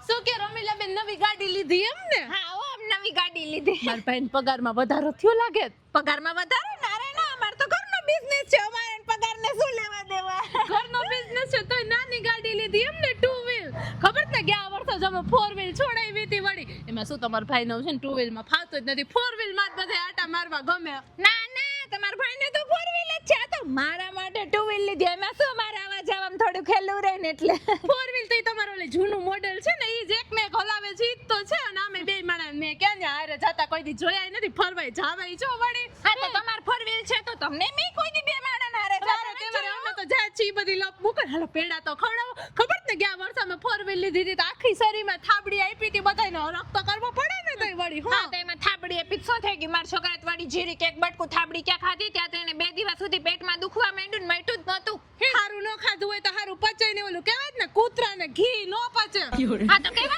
શું કે રમીલા બેન નવી ગાડી લીધી એમ ને? હા હો નવી ગાડી લીધી. મારા ભાઈને પગારમાં વધારો થયો લાગે. પગારમાં વધારો ના ના અમાર તો ઘરનો બિઝનેસ છે અમારે પગારને શું લેવા દેવા. ઘરનો બિઝનેસ છે તોય નાની ગાડી લીધી એમ ને 2 વ્હીલ. ખબર છે ગયા વર્ષે જ અમે 4 વ્હીલ છોડાવી હતી વળી. એમાં શું તમારા ભાઈને છે ને 2 વ્હીલ માં ફાવતું જ નથી. 4 વ્હીલ માં જ બધે આટા મારવા ગમે. ના ના તમારા ભાઈને તો 4 વ્હીલ જ છે આ તો મારા માટે 2 વ્હીલ લીધી એમાં શું મારે આવા જવામાં થોડું ખેલું રહે ને એટલે 4 વ્હીલ તો તમારું ઓલે જૂનું મોડેલ છે ને ઈ જ એક ને એક હલાવે છે ઈ જ તો છે અને અમે બે માણસ મેં ક્યાં ને હારે જાતા કોઈ દી જોયા નથી ફરવાય જાવાય છો વળી. હા તો તમાર 4 વ્હીલ છે તો તમને મેં કોઈ દી બે માણસ હારે તારે કેવરે અમે તો જાય છે ઈ બધી લપ મૂકે હાલો પેડા તો ખવડાવો. ખબર ને ગયા વર્ષે અમે 4 વ્હીલ લીધી હતી તો આખી શરીરમાં થાબડી આપી હતી બધાયને હરખ તો કરવો પડે ને તઈ વળી. હા તો એમાં થાબડી એ શું થઈ ગઈ મારા છોકરા વાળી જીરી કેક બટકું થાબડી ક્યાં ખાધી ત્યાં તો એને 2 દિવસ સુધી પેટમાં દુખવા માંડ્યું ને મટ્યું જ નહોતું. હારું ન ખાધું હોય તો હારું પચે ને ઓલું કહેવાય ને કૂતરાને ઘી નો પચે. હા તો કઈ